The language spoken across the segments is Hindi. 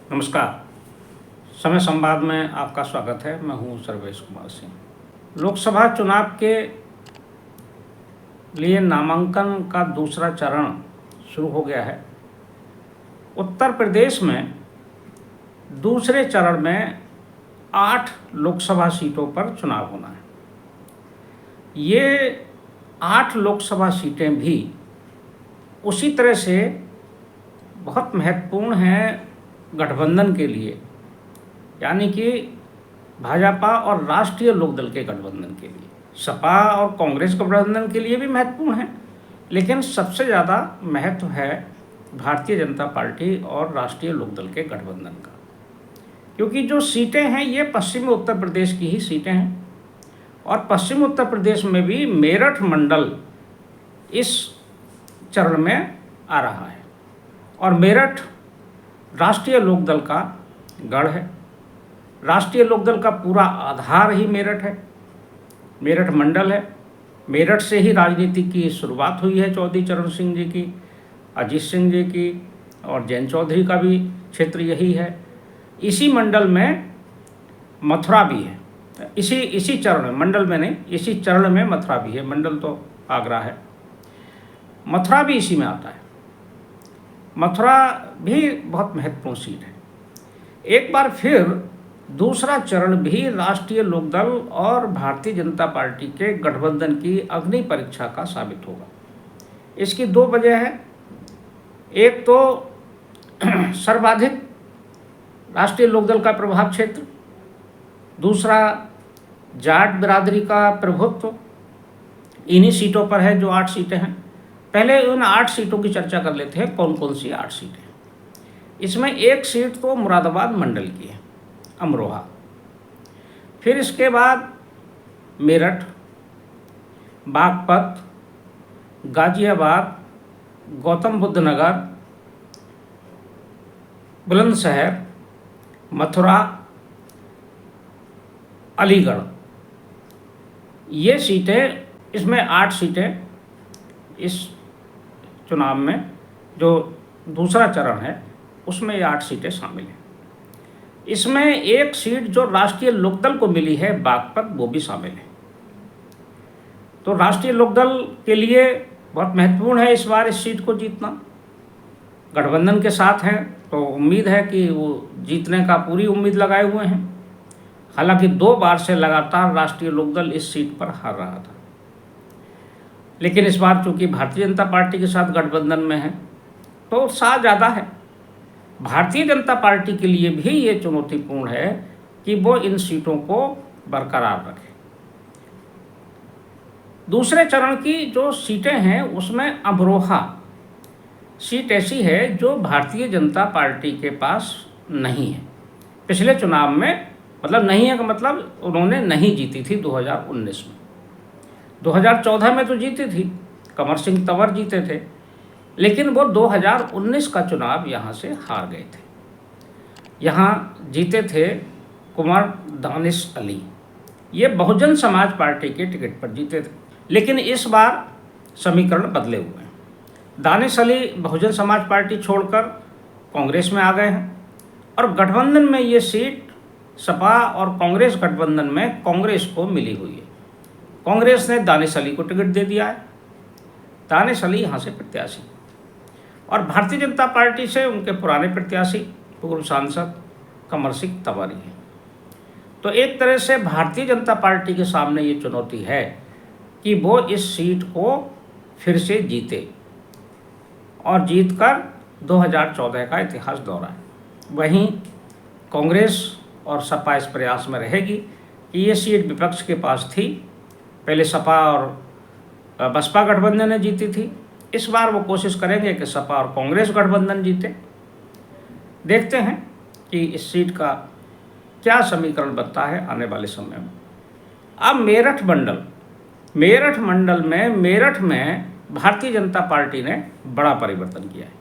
नमस्कार। समय संवाद में आपका स्वागत है। मैं हूं सर्वेश कुमार सिंह। लोकसभा चुनाव के लिए नामांकन का दूसरा चरण शुरू हो गया है। उत्तर प्रदेश में दूसरे चरण में 8 लोकसभा सीटों पर चुनाव होना है। ये 8 लोकसभा सीटें भी उसी तरह से बहुत महत्वपूर्ण हैं गठबंधन के लिए, यानी कि भाजपा और राष्ट्रीय लोकदल के गठबंधन के लिए। सपा और कांग्रेस गठबंधन के लिए भी महत्वपूर्ण है, लेकिन सबसे ज़्यादा महत्व है भारतीय जनता पार्टी और राष्ट्रीय लोकदल के गठबंधन का, क्योंकि जो सीटें हैं ये पश्चिमी उत्तर प्रदेश की ही सीटें हैं। और पश्चिमी उत्तर प्रदेश में भी मेरठ मंडल इस चरण में आ रहा है, और मेरठ राष्ट्रीय लोकदल का गढ़ है। राष्ट्रीय लोकदल का पूरा आधार ही मेरठ है, मेरठ मंडल है। मेरठ से ही राजनीति की शुरुआत हुई है चौधरी चरण सिंह जी की, अजीत सिंह जी की, और जैन चौधरी का भी क्षेत्र यही है। इसी मंडल में मथुरा भी है, इसी चरण में, मंडल में नहीं, इसी चरण में मथुरा भी है। मंडल तो आगरा है, मथुरा भी इसी में आता है। मथुरा भी बहुत महत्वपूर्ण सीट है। एक बार फिर दूसरा चरण भी राष्ट्रीय लोकदल और भारतीय जनता पार्टी के गठबंधन की अग्नि परीक्षा का साबित होगा। इसकी 2 वजह है। एक तो सर्वाधिक राष्ट्रीय लोकदल का प्रभाव क्षेत्र, दूसरा जाट बिरादरी का प्रभुत्व इन्हीं सीटों पर है, जो 8 सीटें हैं। पहले उन 8 सीटों की चर्चा कर लेते हैं, कौन कौन सी 8 सीटें। इसमें एक सीट तो मुरादाबाद मंडल की है, अमरोहा। फिर इसके बाद मेरठ, बागपत, गाजियाबाद, गौतम बुद्ध नगर, बुलंदशहर, मथुरा, अलीगढ़। ये सीटें, इसमें 8 सीटें इस चुनाव में, जो दूसरा चरण है उसमें ये 8 सीटें शामिल हैं। इसमें एक सीट जो राष्ट्रीय लोकदल को मिली है, बागपत, वो भी शामिल है। तो राष्ट्रीय लोकदल के लिए बहुत महत्वपूर्ण है इस बार इस सीट को जीतना। गठबंधन के साथ हैं तो उम्मीद है कि वो जीतने का पूरी उम्मीद लगाए हुए हैं। हालांकि 2 बार से लगातार राष्ट्रीय लोकदल इस सीट पर हार रहा था, लेकिन इस बार चूंकि भारतीय जनता पार्टी के साथ गठबंधन में है तो उत्साह ज़्यादा है। भारतीय जनता पार्टी के लिए भी ये चुनौतीपूर्ण है कि वो इन सीटों को बरकरार रखे। दूसरे चरण की जो सीटें हैं उसमें अमरोहा सीट ऐसी है जो भारतीय जनता पार्टी के पास नहीं है। पिछले चुनाव में, मतलब नहीं है का मतलब उन्होंने नहीं जीती थी 2019 में। 2014 में तो जीती थी, कंवर सिंह तंवर जीते थे, लेकिन वो 2019 का चुनाव यहाँ से हार गए थे। यहाँ जीते थे कुंवर दानिश अली, ये बहुजन समाज पार्टी के टिकट पर जीते थे। लेकिन इस बार समीकरण बदले हुए हैं। दानिश अली बहुजन समाज पार्टी छोड़कर कांग्रेस में आ गए हैं, और गठबंधन में ये सीट सपा और कांग्रेस गठबंधन में कांग्रेस को मिली हुई है। कांग्रेस ने दानिश अली को टिकट दे दिया है, दानिश अली यहाँ से प्रत्याशी, और भारतीय जनता पार्टी से उनके पुराने प्रत्याशी पूर्व सांसद कंवर सिंह तंवर हैं। तो एक तरह से भारतीय जनता पार्टी के सामने ये चुनौती है कि वो इस सीट को फिर से जीते और जीतकर 2014 का इतिहास दोहराए। वहीं कांग्रेस और सपा इस प्रयास में रहेगी कि ये सीट विपक्ष के पास थी। पहले सपा और बसपा गठबंधन ने जीती थी, इस बार वो कोशिश करेंगे कि सपा और कांग्रेस गठबंधन जीते। देखते हैं कि इस सीट का क्या समीकरण बनता है आने वाले समय में। अब मेरठ मंडल में मेरठ में भारतीय जनता पार्टी ने बड़ा परिवर्तन किया है।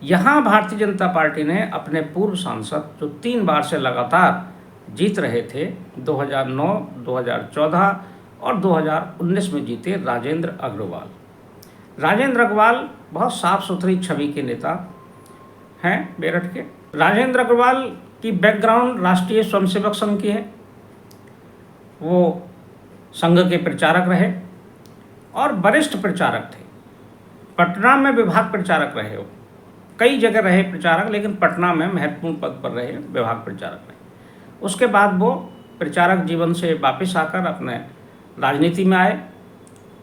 यहाँ भारतीय जनता पार्टी ने अपने पूर्व सांसद, जो 3 बार से लगातार जीत रहे थे, 2009, 2014 और 2019 में जीते, राजेंद्र अग्रवाल बहुत साफ सुथरी छवि के नेता हैं मेरठ के। राजेंद्र अग्रवाल की बैकग्राउंड राष्ट्रीय स्वयंसेवक संघ की है। वो संघ के प्रचारक रहे और वरिष्ठ प्रचारक थे। पटना में विभाग प्रचारक रहे, वो कई जगह रहे प्रचारक, लेकिन पटना में महत्वपूर्ण पद पर रहे, विभाग प्रचारक रहे। उसके बाद वो प्रचारक जीवन से वापस आकर अपने राजनीति में आए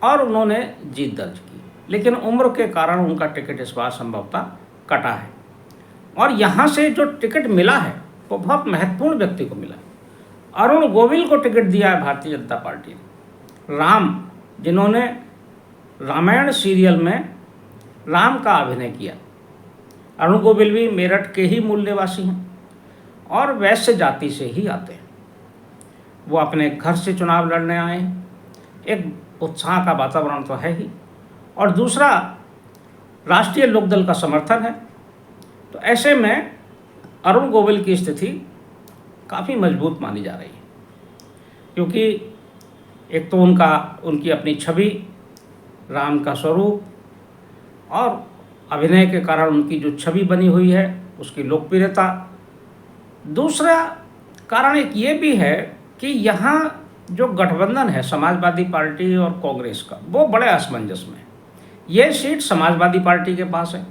और उन्होंने जीत दर्ज की, लेकिन उम्र के कारण उनका टिकट इस बार संभवतः कटा है। और यहाँ से जो टिकट मिला है वो बहुत महत्वपूर्ण व्यक्ति को मिला है। अरुण गोविल को टिकट दिया है भारतीय जनता पार्टी ने। राम, जिन्होंने रामायण सीरियल में राम का अभिनय किया। अरुण गोविल भी मेरठ के ही मूल निवासी हैं और वैश्य जाति से ही आते हैं। वो अपने घर से चुनाव लड़ने आए हैं। एक उत्साह का वातावरण तो है ही, और दूसरा राष्ट्रीय लोकदल का समर्थन है। तो ऐसे में अरुण गोविल की स्थिति काफ़ी मजबूत मानी जा रही है, क्योंकि एक तो उनकी अपनी छवि, राम का स्वरूप और अभिनय के कारण उनकी जो छवि बनी हुई है उसकी लोकप्रियता। दूसरा कारण एक ये भी है कि यहाँ जो गठबंधन है समाजवादी पार्टी और कांग्रेस का, वो बड़े असमंजस में है। ये सीट समाजवादी पार्टी के पास है।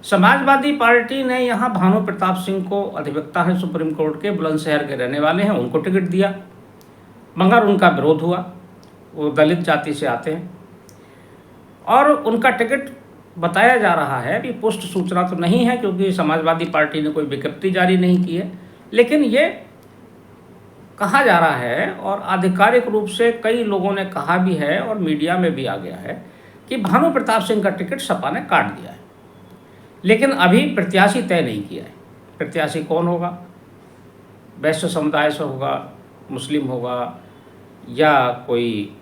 समाजवादी पार्टी ने यहाँ भानु प्रताप सिंह को, अधिवक्ता है सुप्रीम कोर्ट के, बुलंदशहर के रहने वाले हैं, उनको टिकट दिया, मगर उनका विरोध हुआ। वो दलित जाति से आते हैं और उनका टिकट बताया जा रहा है कि पुष्ट सूचना तो नहीं है, क्योंकि समाजवादी पार्टी ने कोई विज्ञप्ति जारी नहीं की है, लेकिन ये कहा जा रहा है और आधिकारिक रूप से कई लोगों ने कहा भी है और मीडिया में भी आ गया है कि भानु प्रताप सिंह का टिकट सपा ने काट दिया है, लेकिन अभी प्रत्याशी तय नहीं किया है। प्रत्याशी कौन होगा? वैश्य समुदाय से होगा, मुस्लिम होगा, या कोई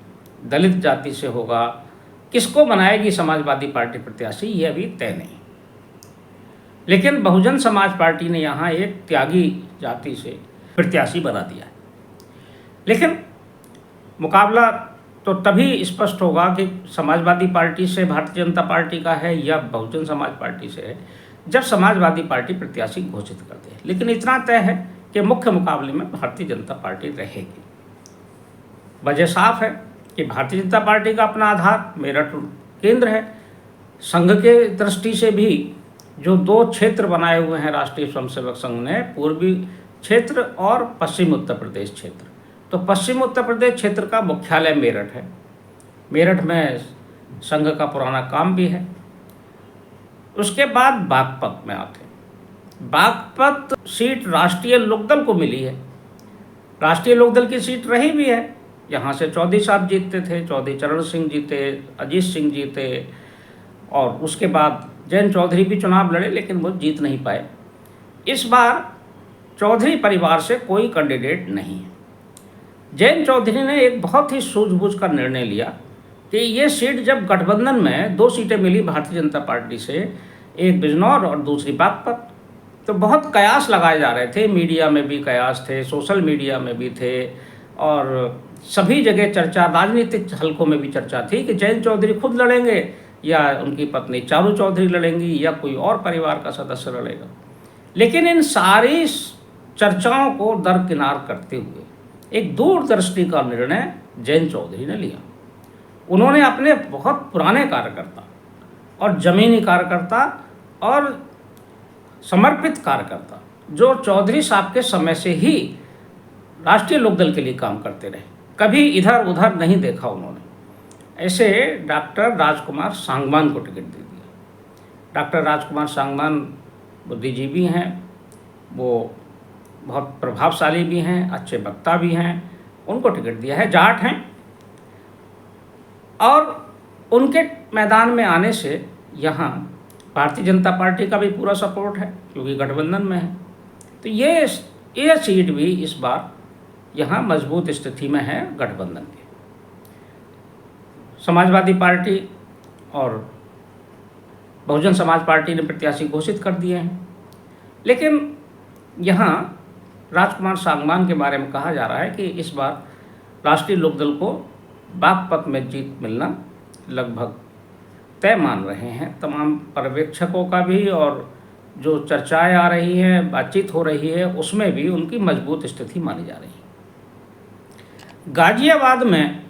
दलित जाति से होगा? किसको बनाएगी समाजवादी पार्टी प्रत्याशी, ये अभी तय नहीं। लेकिन बहुजन समाज पार्टी ने यहाँ एक त्यागी जाति से प्रत्याशी बना दिया है। लेकिन मुकाबला तो तभी स्पष्ट होगा कि समाजवादी पार्टी से भारतीय जनता पार्टी का है या बहुजन समाज पार्टी से है, जब समाजवादी पार्टी प्रत्याशी घोषित कर दे। लेकिन इतना तय है कि मुख्य मुकाबले में भारतीय जनता पार्टी रहेगी। वजह साफ है कि भारतीय जनता पार्टी का अपना आधार मेरठ केंद्र है। संघ के दृष्टि से भी जो दो क्षेत्र बनाए हुए हैं राष्ट्रीय स्वयंसेवक संघ ने, पूर्वी क्षेत्र और पश्चिम उत्तर प्रदेश क्षेत्र, तो पश्चिम उत्तर प्रदेश क्षेत्र का मुख्यालय मेरठ है। मेरठ में संघ का पुराना काम भी है। उसके बाद बागपत में आते हैं। बागपत सीट राष्ट्रीय लोकदल को मिली है। राष्ट्रीय लोकदल की सीट रही भी है। यहाँ से चौधरी साहब जीतते थे, चौधरी चरण सिंह जीते, अजीत सिंह जीते, और उसके बाद जैन चौधरी भी चुनाव लड़े, लेकिन वो जीत नहीं पाए। इस बार चौधरी परिवार से कोई कैंडिडेट नहीं है। जैन चौधरी ने एक बहुत ही सूझबूझ का निर्णय लिया कि ये सीट, जब गठबंधन में 2 सीटें मिली भारतीय जनता पार्टी से, एक बिजनौर और दूसरी बागपत, तो बहुत कयास लगाए जा रहे थे। मीडिया में भी कयास थे, सोशल मीडिया में भी थे, और सभी जगह चर्चा, राजनीतिक हलकों में भी चर्चा थी कि जैन चौधरी खुद लड़ेंगे या उनकी पत्नी चारू चौधरी लड़ेंगी या कोई और परिवार का सदस्य लड़ेगा। लेकिन इन सारी चर्चाओं को दरकिनार करते हुए एक दूरदृष्टि का निर्णय जैन चौधरी ने लिया। उन्होंने अपने बहुत पुराने कार्यकर्ता और जमीनी कार्यकर्ता और समर्पित कार्यकर्ता, जो चौधरी साहब के समय से ही राष्ट्रीय लोकदल के लिए काम करते रहे, कभी इधर उधर नहीं देखा उन्होंने, ऐसे डॉक्टर राजकुमार सांगवान को टिकट दे दिया। डॉक्टर राजकुमार सांगवान बुद्धिजीवी हैं, वो बहुत प्रभावशाली भी हैं, अच्छे वक्ता भी हैं, उनको टिकट दिया है। जाट हैं और उनके मैदान में आने से यहाँ भारतीय जनता पार्टी का भी पूरा सपोर्ट है, क्योंकि गठबंधन में है। तो ये सीट भी इस बार यहाँ मजबूत स्थिति में है गठबंधन के। समाजवादी पार्टी और बहुजन समाज पार्टी ने प्रत्याशी घोषित कर दिए हैं, लेकिन यहाँ राजकुमार सांगवान के बारे में कहा जा रहा है कि इस बार राष्ट्रीय लोकदल को बागपत में जीत मिलना लगभग तय मान रहे हैं तमाम पर्यवेक्षकों का भी और जो चर्चाएं आ रही हैं, बातचीत हो रही है, उसमें भी उनकी मजबूत स्थिति मानी जा रही है। गाजियाबाद में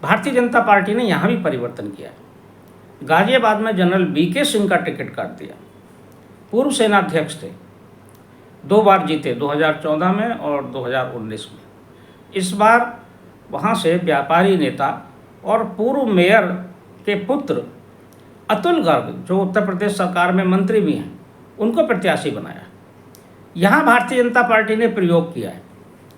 भारतीय जनता पार्टी ने यहाँ भी परिवर्तन किया है। गाजियाबाद में जनरल बीके सिंह का टिकट काट दिया। पूर्व सेनाध्यक्ष थे, 2 बार जीते, 2014 में और 2019 में। इस बार वहाँ से व्यापारी नेता और पूर्व मेयर के पुत्र अतुल गर्ग, जो उत्तर प्रदेश सरकार में मंत्री भी हैं, उनको प्रत्याशी बनाया। यहाँ भारतीय जनता पार्टी ने प्रयोग किया है।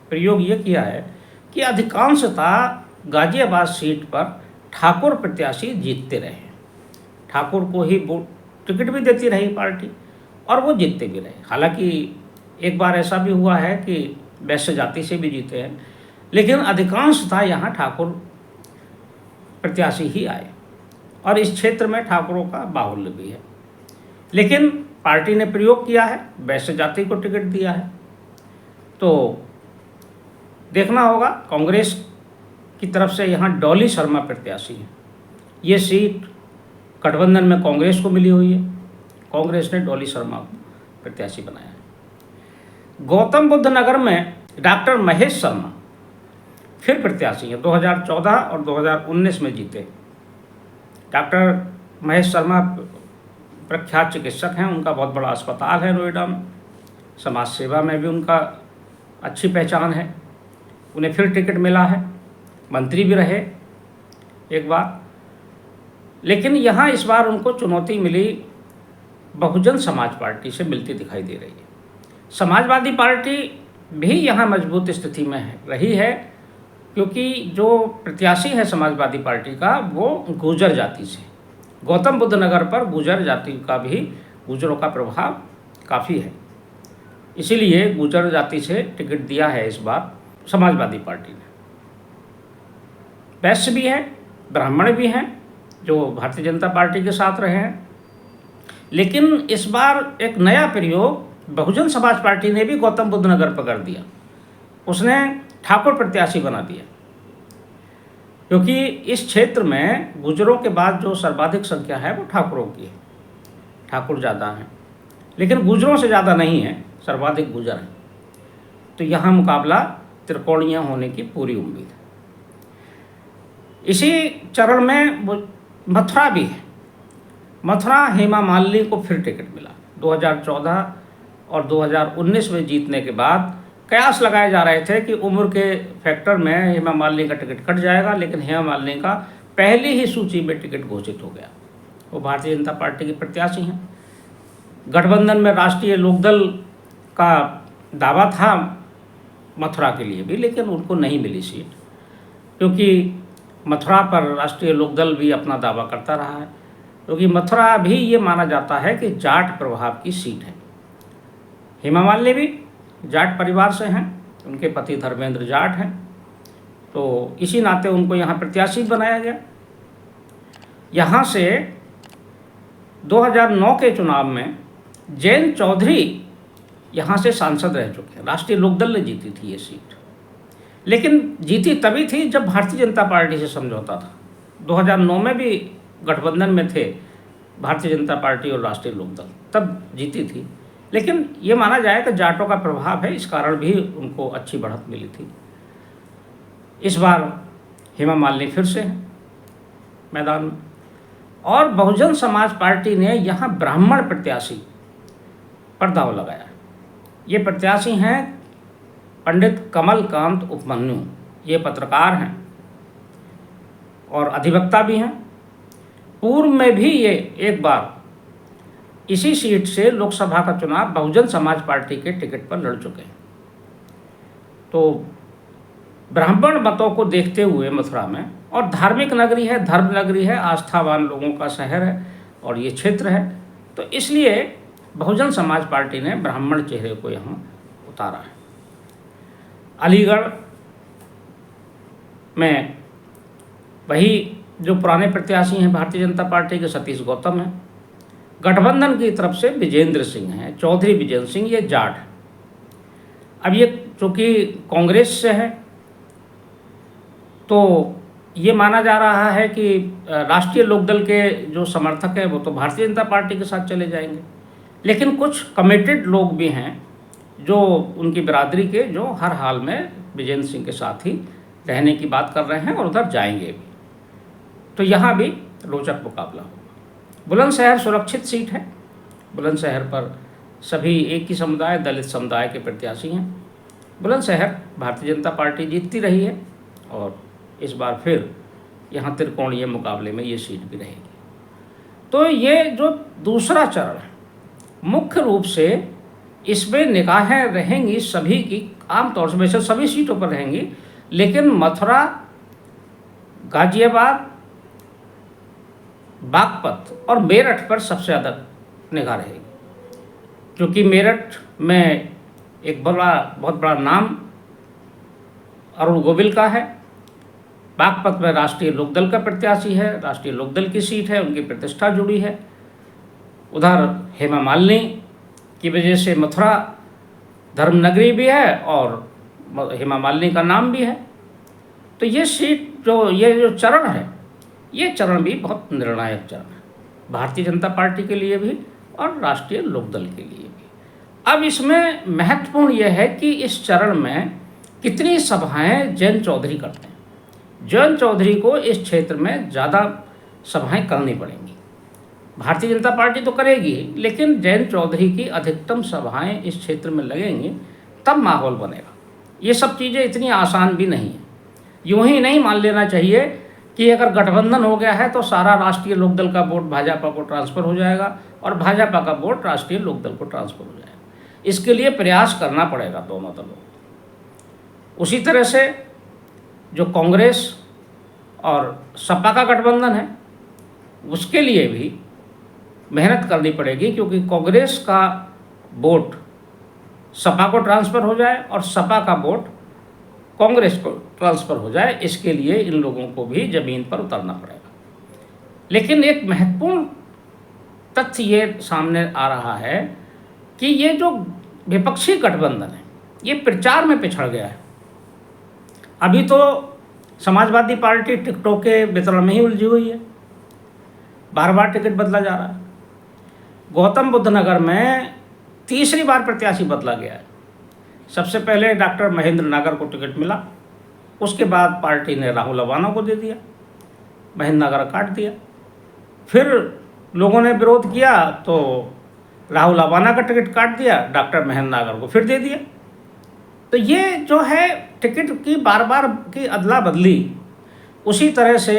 प्रयोग ये किया है कि अधिकांशतः गाजियाबाद सीट पर ठाकुर प्रत्याशी जीतते रहे। ठाकुर को ही टिकट भी देती रही पार्टी और वो जीतते भी रहे। हालांकि एक बार ऐसा भी हुआ है कि वैश्य जाति से भी जीते हैं, लेकिन अधिकांशतः यहाँ ठाकुर प्रत्याशी ही आए और इस क्षेत्र में ठाकुरों का बाहुल्य भी है। लेकिन पार्टी ने प्रयोग किया है, वैश्य जाति को टिकट दिया है। तो देखना होगा, कांग्रेस की तरफ से यहाँ डॉली शर्मा प्रत्याशी है। ये सीट गठबंधन में कांग्रेस को मिली हुई है, कांग्रेस ने डॉली शर्मा को प्रत्याशी बनाया है। गौतम बुद्ध नगर में डॉक्टर महेश शर्मा फिर प्रत्याशी हैं, 2014 और 2019 में जीते। डॉक्टर महेश शर्मा प्रख्यात चिकित्सक हैं, उनका बहुत बड़ा अस्पताल है नोएडा में, समाज सेवा में भी उनका अच्छी पहचान है। उन्हें फिर टिकट मिला है, मंत्री भी रहे एक बार। लेकिन यहाँ इस बार उनको चुनौती मिली बहुजन समाज पार्टी से मिलती दिखाई दे रही है। समाजवादी पार्टी भी यहाँ मजबूत स्थिति में रही है, क्योंकि जो प्रत्याशी है समाजवादी पार्टी का वो गुर्जर जाति से। गौतम बुद्ध नगर पर गुर्जर जाति का भी, गुर्जरों का प्रभाव काफ़ी है, इसीलिए गुर्जर जाति से टिकट दिया है इस बार समाजवादी पार्टी ने। वैश्य भी हैं, ब्राह्मण भी हैं जो भारतीय जनता पार्टी के साथ रहे हैं। लेकिन इस बार एक नया प्रयोग बहुजन समाज पार्टी ने भी गौतम बुद्ध नगर पर कर दिया। उसने ठाकुर प्रत्याशी बना दिया, क्योंकि इस क्षेत्र में गुर्जरों के बाद जो सर्वाधिक संख्या है वो ठाकुरों की है। ठाकुर ज़्यादा हैं, लेकिन गुर्जरों से ज़्यादा नहीं है, सर्वाधिक गुर्जर हैं। तो यहाँ मुकाबला त्रिकोणीय होने की पूरी उम्मीद है। इसी चरण में मथुरा भी है। मथुरा हेमा मालिनी को फिर टिकट मिला। 2014 और 2019 में जीतने के बाद कयास लगाए जा रहे थे कि उम्र के फैक्टर में हेमा मालिनी का टिकट कट जाएगा, लेकिन हेमा मालिनी का पहली ही सूची में टिकट घोषित हो गया। वो भारतीय जनता पार्टी की प्रत्याशी हैं। गठबंधन में राष्ट्रीय लोकदल का दावा था मथुरा के लिए भी, लेकिन उनको नहीं मिली सीट, क्योंकि मथुरा पर राष्ट्रीय लोकदल भी अपना दावा करता रहा है, क्योंकि मथुरा भी ये माना जाता है कि जाट प्रभाव की सीट है। हेमा मालिनी भी जाट परिवार से हैं, उनके पति धर्मेंद्र जाट हैं, तो इसी नाते उनको यहाँ प्रत्याशी बनाया गया। यहाँ से 2009 के चुनाव में जैन चौधरी यहाँ से सांसद रह चुके हैं। राष्ट्रीय लोकदल ने जीती थी ये सीट, लेकिन जीती तभी थी जब भारतीय जनता पार्टी से समझौता था। 2009 में भी गठबंधन में थे भारतीय जनता पार्टी और राष्ट्रीय लोकदल, तब जीती थी। लेकिन ये माना जाए कि जाटों का प्रभाव है, इस कारण भी उनको अच्छी बढ़त मिली थी। इस बार हेमा मालिनी फिर से हैं मैदान में। और बहुजन समाज पार्टी ने यहाँ ब्राह्मण प्रत्याशी पर दाव लगाया। ये प्रत्याशी हैं पंडित कमलकांत उपमन्यु। ये पत्रकार हैं और अधिवक्ता भी हैं। पूर्व में भी ये एक बार इसी सीट से लोकसभा का चुनाव बहुजन समाज पार्टी के टिकट पर लड़ चुके हैं। तो ब्राह्मण मतों को देखते हुए मथुरा में, और धार्मिक नगरी है, धर्म नगरी है, आस्थावान लोगों का शहर है और ये क्षेत्र है, तो इसलिए बहुजन समाज पार्टी ने ब्राह्मण चेहरे को यहाँ उतारा है। अलीगढ़ में वही जो पुराने प्रत्याशी हैं भारतीय जनता पार्टी के, सतीश गौतम हैं। गठबंधन की तरफ से विजेंद्र सिंह हैं, चौधरी विजेंद्र सिंह, ये जाट हैं। अब ये चूँकि कांग्रेस से है, तो ये माना जा रहा है कि राष्ट्रीय लोकदल के जो समर्थक हैं वो तो भारतीय जनता पार्टी के साथ चले जाएंगे, लेकिन कुछ कमिटेड लोग भी हैं जो उनकी बिरादरी के, जो हर हाल में विजेंद्र सिंह के साथ ही रहने की बात कर रहे हैं और उधर जाएंगे भी। तो यहाँ भी रोचक मुकाबला होगा। बुलंदशहर सुरक्षित सीट है। बुलंदशहर पर सभी एक ही समुदाय, दलित समुदाय के प्रत्याशी हैं। बुलंदशहर भारतीय जनता पार्टी जीतती रही है और इस बार फिर यहाँ त्रिकोणीय मुकाबले में ये सीट भी रहेगी। तो ये जो दूसरा चरण है, मुख्य रूप से इसमें निगाहें रहेंगी सभी की, आमतौर से वैसे सभी सीटों पर रहेंगी, लेकिन मथुरा, गाजियाबाद, बागपत और मेरठ पर सबसे ज़्यादा निगाह रहेगी, क्योंकि मेरठ में एक बहुत बड़ा नाम अरुण गोविल का है। बागपत में राष्ट्रीय लोकदल का प्रत्याशी है, राष्ट्रीय लोकदल की सीट है, उनकी प्रतिष्ठा जुड़ी है। उधर हेमा मालिनी की वजह से मथुरा धर्मनगरी भी है और हेमा मालिनी का नाम भी है। तो ये सीट ये जो चरण है, ये चरण भी बहुत निर्णायक चरण है भारतीय जनता पार्टी के लिए भी और राष्ट्रीय लोकदल के लिए भी। अब इसमें महत्वपूर्ण यह है कि इस चरण में कितनी सभाएं जयंत चौधरी करते हैं। जयंत चौधरी को इस क्षेत्र में ज़्यादा सभाएं करनी पड़ेंगी। भारतीय जनता पार्टी तो करेगी, लेकिन जयंत चौधरी की अधिकतम सभाएं इस क्षेत्र में लगेंगी, तब माहौल बनेगा। ये सब चीज़ें इतनी आसान भी नहीं है। यूँ ही नहीं मान लेना चाहिए कि अगर गठबंधन हो गया है तो सारा राष्ट्रीय लोकदल का वोट भाजपा को ट्रांसफ़र हो जाएगा और भाजपा का वोट राष्ट्रीय लोकदल को ट्रांसफ़र हो जाएगा। इसके लिए प्रयास करना पड़ेगा दोनों दलों को। उसी तरह से जो कांग्रेस और सपा का गठबंधन है, उसके लिए भी मेहनत करनी पड़ेगी, क्योंकि कांग्रेस का वोट सपा को ट्रांसफ़र हो जाए और सपा का वोट कांग्रेस को ट्रांसफ़र हो जाए। इसके लिए इन लोगों को भी ज़मीन पर उतरना पड़ेगा। लेकिन एक महत्वपूर्ण तथ्य ये सामने आ रहा है कि ये जो विपक्षी गठबंधन है, ये प्रचार में पिछड़ गया है। अभी तो समाजवादी पार्टी टिकटों के वितरण में ही उलझी हुई है, बार बार टिकट बदला जा रहा है। गौतम बुद्ध नगर में तीसरी बार प्रत्याशी बदला गया है। सबसे पहले डॉक्टर महेंद्र नागर को टिकट मिला, उसके बाद पार्टी ने राहुल अवाना को दे दिया, महेंद्र नागर काट दिया। फिर लोगों ने विरोध किया तो राहुल अवाना का टिकट काट दिया, डॉक्टर महेंद्र नागर को फिर दे दिया। तो ये जो है टिकट की बार बार की अदला बदली। उसी तरह से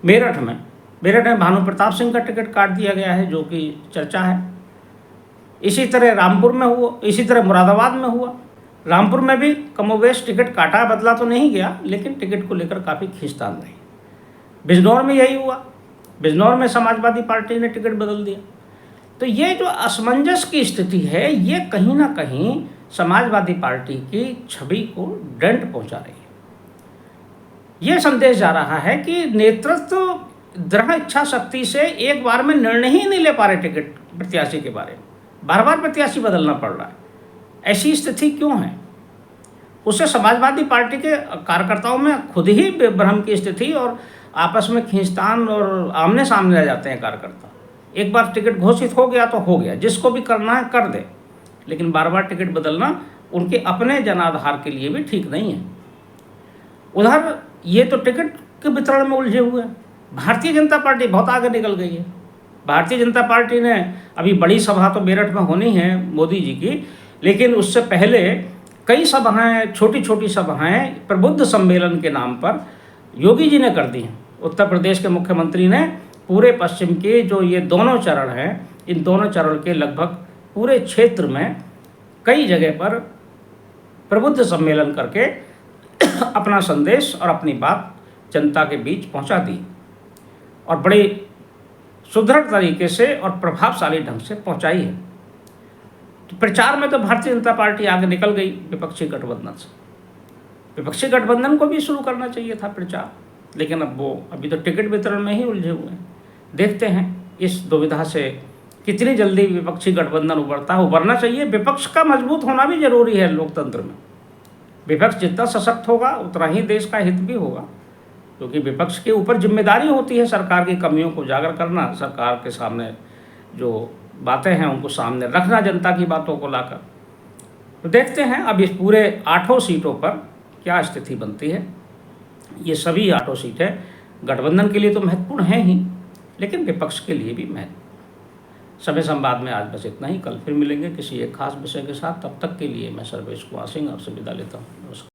मेरठ में भानु प्रताप सिंह का टिकट काट दिया गया है, जो कि चर्चा है। इसी तरह रामपुर में हुआ, इसी तरह मुरादाबाद में हुआ। रामपुर में भी कमोवेश टिकट काटा, बदला तो नहीं गया, लेकिन टिकट को लेकर काफ़ी खींचतान रही। बिजनौर में यही हुआ, बिजनौर में समाजवादी पार्टी ने टिकट बदल दिया। तो ये जो असमंजस की स्थिति है, ये कहीं ना कहीं समाजवादी पार्टी की छवि को डेंट पहुंचा रही है। ये संदेश जा रहा है कि नेतृत्व दृढ़ इच्छा शक्ति से एक बार में निर्णय ही नहीं ले पा रहे टिकट प्रत्याशी के बारे में, बार बार प्रत्याशी बदलना पड़ रहा है। ऐसी स्थिति क्यों है? उससे समाजवादी पार्टी के कार्यकर्ताओं में खुद ही भ्रम की स्थिति और आपस में खींचतान और आमने सामने आ जाते हैं कार्यकर्ता। एक बार टिकट घोषित हो गया तो हो गया, जिसको भी करना है कर दे, लेकिन बार बार टिकट बदलना उनके अपने जनाधार के लिए भी ठीक नहीं है। उधर ये तो टिकट के वितरण में उलझे हुए हैं। भारतीय जनता पार्टी बहुत आगे निकल गई है। भारतीय जनता पार्टी ने अभी बड़ी सभा तो मेरठ में होनी है मोदी जी की, लेकिन उससे पहले कई सभाएं, छोटी छोटी सभाएं प्रबुद्ध सम्मेलन के नाम पर योगी जी ने कर दी हैं। उत्तर प्रदेश के मुख्यमंत्री ने पूरे पश्चिम के जो ये दोनों चरण हैं, इन दोनों चरण के लगभग पूरे क्षेत्र में कई जगह पर प्रबुद्ध सम्मेलन करके अपना संदेश और अपनी बात जनता के बीच पहुंचा दी और बड़े सुदृढ़ तरीके से और प्रभावशाली ढंग से पहुंचाई है। तो प्रचार में तो भारतीय जनता पार्टी आगे निकल गई विपक्षी गठबंधन से। विपक्षी गठबंधन को भी शुरू करना चाहिए था प्रचार, लेकिन अब वो अभी तो टिकट वितरण में ही उलझे हुए हैं। देखते हैं इस दुविधा से कितनी जल्दी विपक्षी गठबंधन उभरता है। उभरना चाहिए। विपक्ष का मजबूत होना भी जरूरी है लोकतंत्र में। विपक्ष जितना सशक्त होगा उतना ही देश का हित भी होगा, क्योंकि विपक्ष के ऊपर जिम्मेदारी होती है सरकार की कमियों को उजागर करना, सरकार के सामने जो बातें हैं उनको सामने रखना जनता की बातों को लाकर। तो देखते हैं अब इस पूरे 8 सीटों पर क्या स्थिति बनती है। ये सभी 8 सीटें गठबंधन के लिए तो महत्वपूर्ण हैं ही, लेकिन विपक्ष के लिए भी महत्वपूर्ण। समय संवाद में आज बस इतना ही। कल फिर मिलेंगे किसी एक खास विषय के साथ। तब तक के लिए मैं सर्वेश कुमार सिंह आपसे विदा लेता हूँ। नमस्कार।